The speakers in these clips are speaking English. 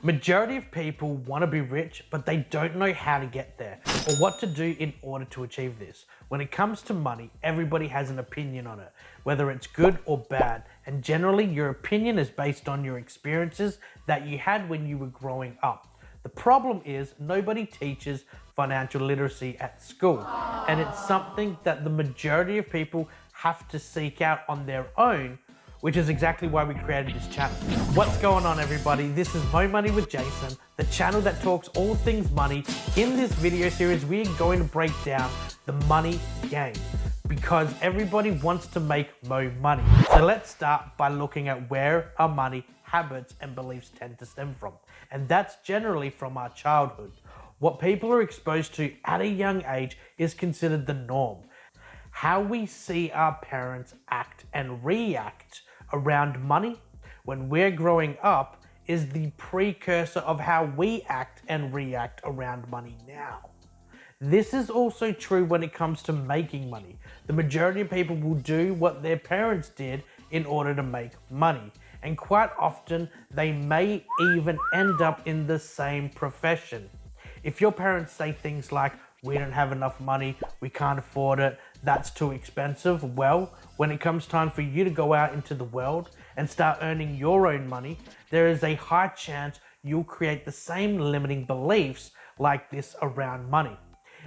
Majority of people want to be rich, but they don't know how to get there or what to do in order to achieve this. When it comes to money, everybody has an opinion on it, whether it's good or bad. And generally, your opinion is based on your experiences that you had when you were growing up. The problem is nobody teaches financial literacy at school, and it's something that the majority of people have to seek out on their own, which is exactly why we created this channel. What's going on, everybody? This is Mo Money with Jason, the channel that talks all things money. In this video series, we're going to break down the money game because everybody wants to make more money. So let's start by looking at where our money habits and beliefs tend to stem from. And that's generally from our childhood. What people are exposed to at a young age is considered the norm. How we see our parents act and react around money when we're growing up is the precursor of how we act and react around money now. This is also true when it comes to making money. The majority of people will do what their parents did in order to make money. And quite often, they may even end up in the same profession. If your parents say things like, "We don't have enough money, we can't afford it, that's too expensive," well, when it comes time for you to go out into the world and start earning your own money, there is a high chance you'll create the same limiting beliefs like this around money.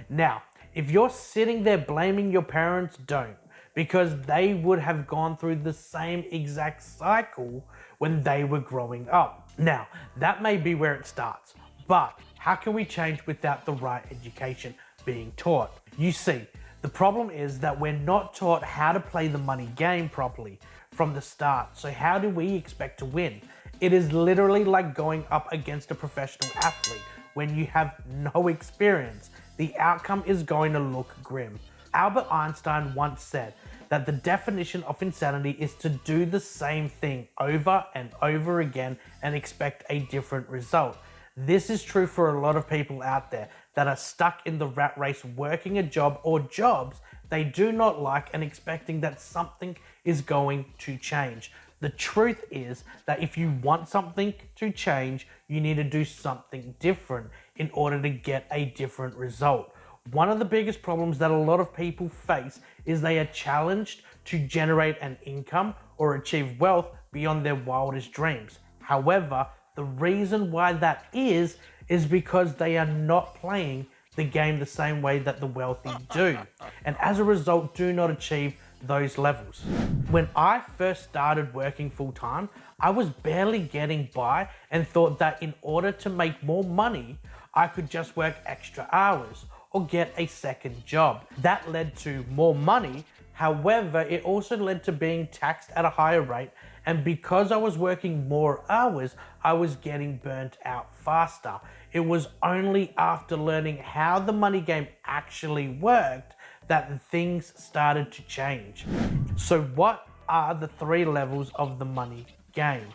Now, if you're sitting there blaming your parents, don't, because they would have gone through the same exact cycle when they were growing up. Now, that may be where it starts, but how can we change without the right education being taught? You see, the problem is that we're not taught how to play the money game properly from the start. So how do we expect to win? It is literally like going up against a professional athlete. When you have no experience, the outcome is going to look grim. Albert Einstein once said that the definition of insanity is to do the same thing over and over again and expect a different result. This is true for a lot of people out there that are stuck in the rat race working a job or jobs they do not like and expecting that something is going to change. The truth is that if you want something to change, you need to do something different in order to get a different result. One of the biggest problems that a lot of people face is they are challenged to generate an income or achieve wealth beyond their wildest dreams. However, the reason why that is because they are not playing the game the same way that the wealthy do, and as a result do not achieve those levels. When I first started working full-time, I was barely getting by and thought that in order to make more money, I could just work extra hours or get a second job. That led to more money. However, it also led to being taxed at a higher rate, and because I was working more hours, I was getting burnt out faster. It was only after learning how the money game actually worked that things started to change. So what are the three levels of the money game?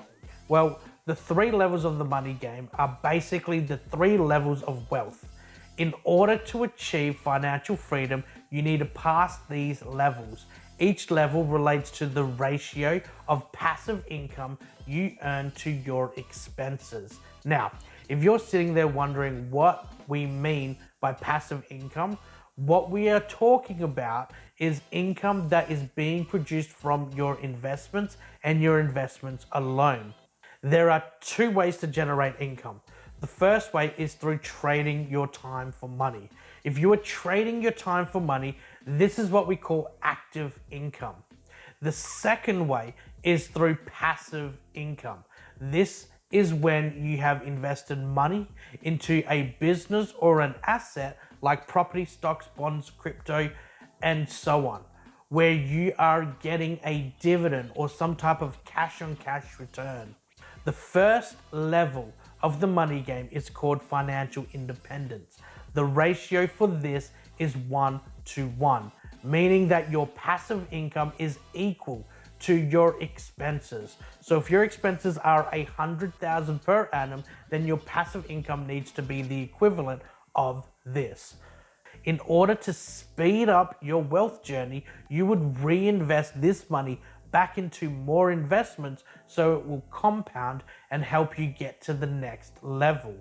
Well, the three levels of the money game are basically the three levels of wealth. In order to achieve financial freedom, you need to pass these levels. Each level relates to the ratio of passive income you earn to your expenses. Now, if you're sitting there wondering what we mean by passive income, what we are talking about is income that is being produced from your investments and your investments alone. There are two ways to generate income. The first way is through trading your time for money. If you are trading your time for money, this is what we call active income. The second way is through passive income. This is when you have invested money into a business or an asset like property, stocks, bonds, crypto, and so on, where you are getting a dividend or some type of cash on cash return. The first level of the money game is called financial independence. The ratio for this is 1:1, meaning that your passive income is equal to your expenses. So if your expenses are 100,000 per annum, then your passive income needs to be the equivalent of this. In order to speed up your wealth journey, you would reinvest this money back into more investments so it will compound and help you get to the next level.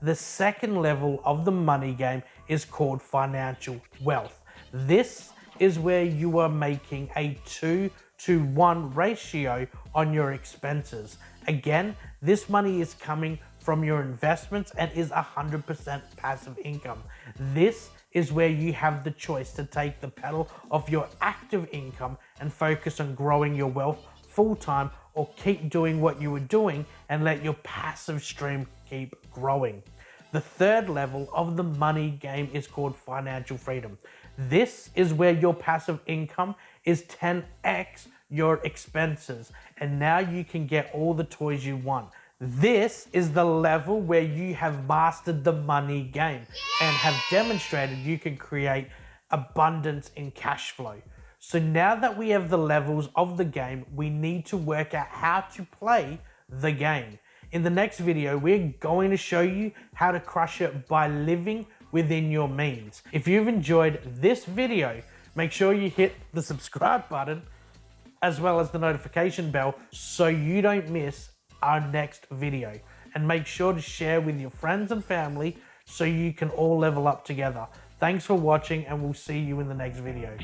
The second level of the money game is called financial wealth. This is where you are making a 2-to-1 ratio on your expenses. Again, this money is coming from your investments and is 100% passive income. This is where you have the choice to take the pedal off your active income and focus on growing your wealth full-time, or keep doing what you were doing and let your passive stream keep growing. The third level of the money game is called financial freedom. This is where your passive income is 10x your expenses, and now you can get all the toys you want. This is the level where you have mastered the money game and have demonstrated you can create abundance in cash flow. So now that we have the levels of the game, we need to work out how to play the game. In the next video, we're going to show you how to crush it by living within your means. If you've enjoyed this video, make sure you hit the subscribe button as well as the notification bell so you don't miss our next video. And make sure to share with your friends and family so you can all level up together. Thanks for watching, and we'll see you in the next video.